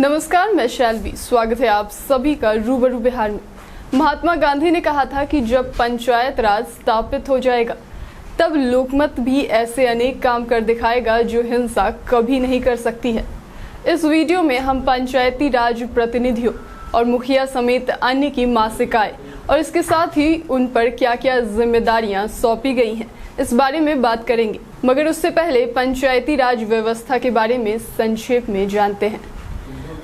नमस्कार, मैं शैलवी। स्वागत है आप सभी का रूबरू बिहार में। महात्मा गांधी ने कहा था कि जब पंचायत राज स्थापित हो जाएगा तब लोकमत भी ऐसे अनेक काम कर दिखाएगा जो हिंसा कभी नहीं कर सकती है। इस वीडियो में हम पंचायती राज प्रतिनिधियों और मुखिया समेत अन्य की मासिक आय और इसके साथ ही उन पर क्या क्या जिम्मेदारियां सौंपी गई हैं इस बारे में बात करेंगे। मगर उससे पहले पंचायती राज व्यवस्था के बारे में संक्षेप में जानते हैं।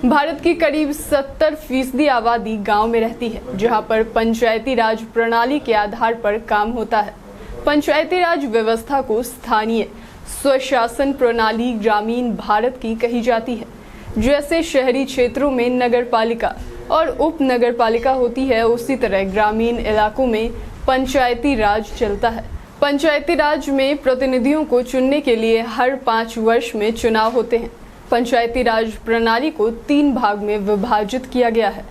भारत की करीब 70% आबादी गांव में रहती है, जहां पर पंचायती राज प्रणाली के आधार पर काम होता है। पंचायती राज व्यवस्था को स्थानीय स्वशासन प्रणाली ग्रामीण भारत की कही जाती है। जैसे शहरी क्षेत्रों में नगर पालिका और उप नगर पालिका होती है, उसी तरह ग्रामीण इलाकों में पंचायती राज चलता है। पंचायती राज में प्रतिनिधियों को चुनने के लिए हर 5 वर्ष में चुनाव होते हैं। पंचायती राज प्रणाली को 3 भाग में विभाजित किया गया है: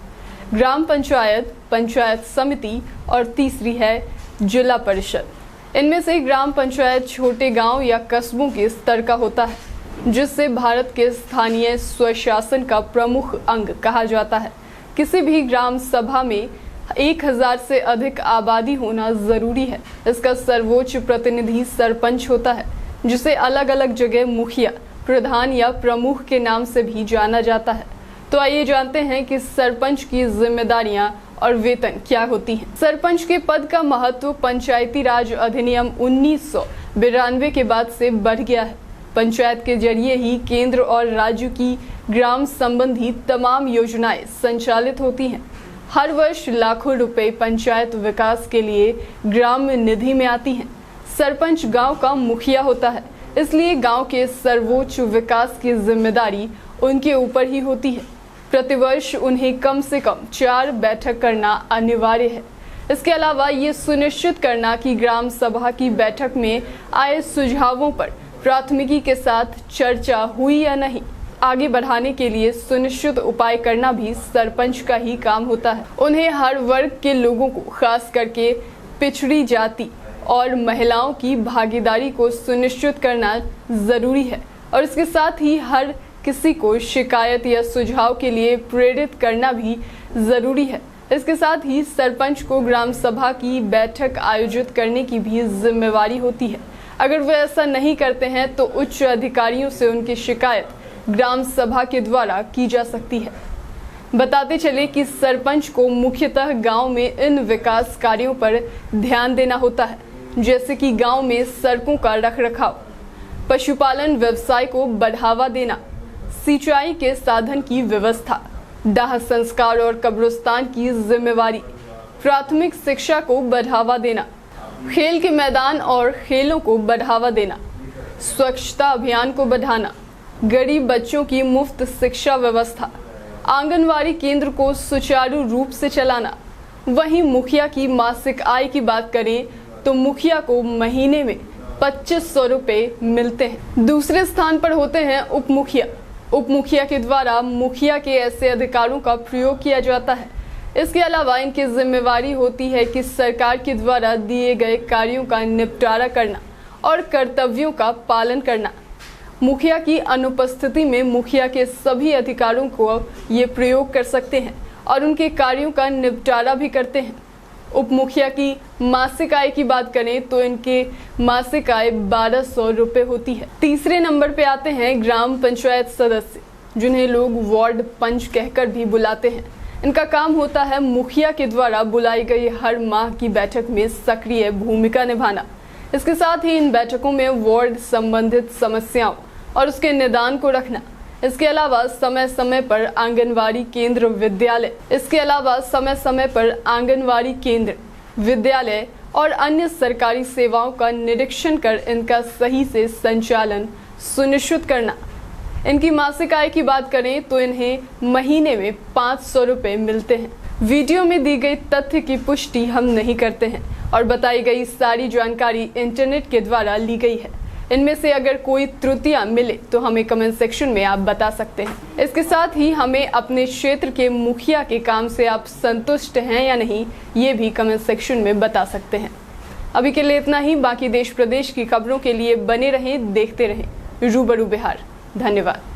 ग्राम पंचायत, पंचायत समिति और तीसरी है जिला परिषद। इनमें से ग्राम पंचायत छोटे गांव या कस्बों के स्तर का होता है, जिससे भारत के स्थानीय स्वशासन का प्रमुख अंग कहा जाता है। किसी भी ग्राम सभा में 1000 से अधिक आबादी होना जरूरी है। इसका सर्वोच्च प्रतिनिधि सरपंच होता है, जिसे अलग अलग जगह मुखिया, प्रधान या प्रमुख के नाम से भी जाना जाता है। तो आइए जानते हैं कि सरपंच की जिम्मेदारियां और वेतन क्या होती हैं। सरपंच के पद का महत्व पंचायती राज अधिनियम 1992 के बाद से बढ़ गया है। पंचायत के जरिए ही केंद्र और राज्य की ग्राम संबंधी तमाम योजनाएं संचालित होती हैं। हर वर्ष लाखों रुपए पंचायत विकास के लिए ग्राम निधि में आती हैं। सरपंच गांव का मुखिया होता है, इसलिए गांव के सर्वोच्च विकास की जिम्मेदारी उनके ऊपर ही होती है। प्रतिवर्ष उन्हें कम से कम 4 बैठक करना अनिवार्य है। इसके अलावा ये सुनिश्चित करना कि ग्राम सभा की बैठक में आए सुझावों पर प्राथमिकी के साथ चर्चा हुई या नहीं, आगे बढ़ाने के लिए सुनिश्चित उपाय करना भी सरपंच का ही काम होता है। उन्हें हर वर्ग के लोगों को, खास करके पिछड़ी जाति और महिलाओं की भागीदारी को सुनिश्चित करना जरूरी है और इसके साथ ही हर किसी को शिकायत या सुझाव के लिए प्रेरित करना भी जरूरी है। इसके साथ ही सरपंच को ग्राम सभा की बैठक आयोजित करने की भी जिम्मेवारी होती है। अगर वे ऐसा नहीं करते हैं तो उच्च अधिकारियों से उनकी शिकायत ग्राम सभा के द्वारा की जा सकती है। बताते चले कि सरपंच को मुख्यतः गांव में इन विकास कार्यों पर ध्यान देना होता है, जैसे कि गांव में सड़कों का रखरखाव, पशुपालन व्यवसाय को बढ़ावा देना, सिंचाई के साधन की व्यवस्था, दाह संस्कार और कब्रिस्तान की जिम्मेवारी, प्राथमिक शिक्षा को बढ़ावा देना, खेल के मैदान और खेलों को बढ़ावा देना, स्वच्छता अभियान को बढ़ाना, गरीब बच्चों की मुफ्त शिक्षा व्यवस्था, आंगनवाड़ी केंद्र को सुचारू रूप से चलाना। वहीं मुखिया की मासिक आय की बात करें तो मुखिया को महीने में 2500 रुपए मिलते हैं। दूसरे स्थान पर होते हैं उप मुखिया। उप मुखिया के द्वारा मुखिया के ऐसे अधिकारों का प्रयोग किया जाता है। इसके अलावा इनकी जिम्मेवारी होती है कि सरकार के द्वारा दिए गए कार्यों का निपटारा करना और कर्तव्यों का पालन करना। मुखिया की अनुपस्थिति में मुखिया के सभी अधिकारों को ये प्रयोग कर सकते हैं और उनके कार्यों का निपटारा भी करते हैं। उप मुखिया की मासिक आय की बात करें तो इनके मासिक आय 1200 रुपए होती है। तीसरे नंबर पे आते हैं ग्राम पंचायत सदस्य, जिन्हें लोग वार्ड पंच कहकर भी बुलाते हैं। इनका काम होता है मुखिया के द्वारा बुलाई गई हर माह की बैठक में सक्रिय भूमिका निभाना। इसके साथ ही इन बैठकों में वार्ड संबंधित समस्याओं और उसके निदान को रखना। इसके अलावा समय समय पर आंगनवाड़ी केंद्र, विद्यालय और अन्य सरकारी सेवाओं का निरीक्षण कर इनका सही से संचालन सुनिश्चित करना। इनकी मासिक आय की बात करें तो इन्हें महीने में 500 रुपए मिलते हैं। वीडियो में दी गई तथ्य की पुष्टि हम नहीं करते हैं और बताई गई सारी जानकारी इंटरनेट के द्वारा ली गई है। इनमें से अगर कोई त्रुटियां मिले तो हमें कमेंट सेक्शन में आप बता सकते हैं। इसके साथ ही हमें अपने क्षेत्र के मुखिया के काम से आप संतुष्ट हैं या नहीं, ये भी कमेंट सेक्शन में बता सकते हैं। अभी के लिए इतना ही। बाकी देश प्रदेश की खबरों के लिए बने रहें, देखते रहें रूबरू बिहार। धन्यवाद।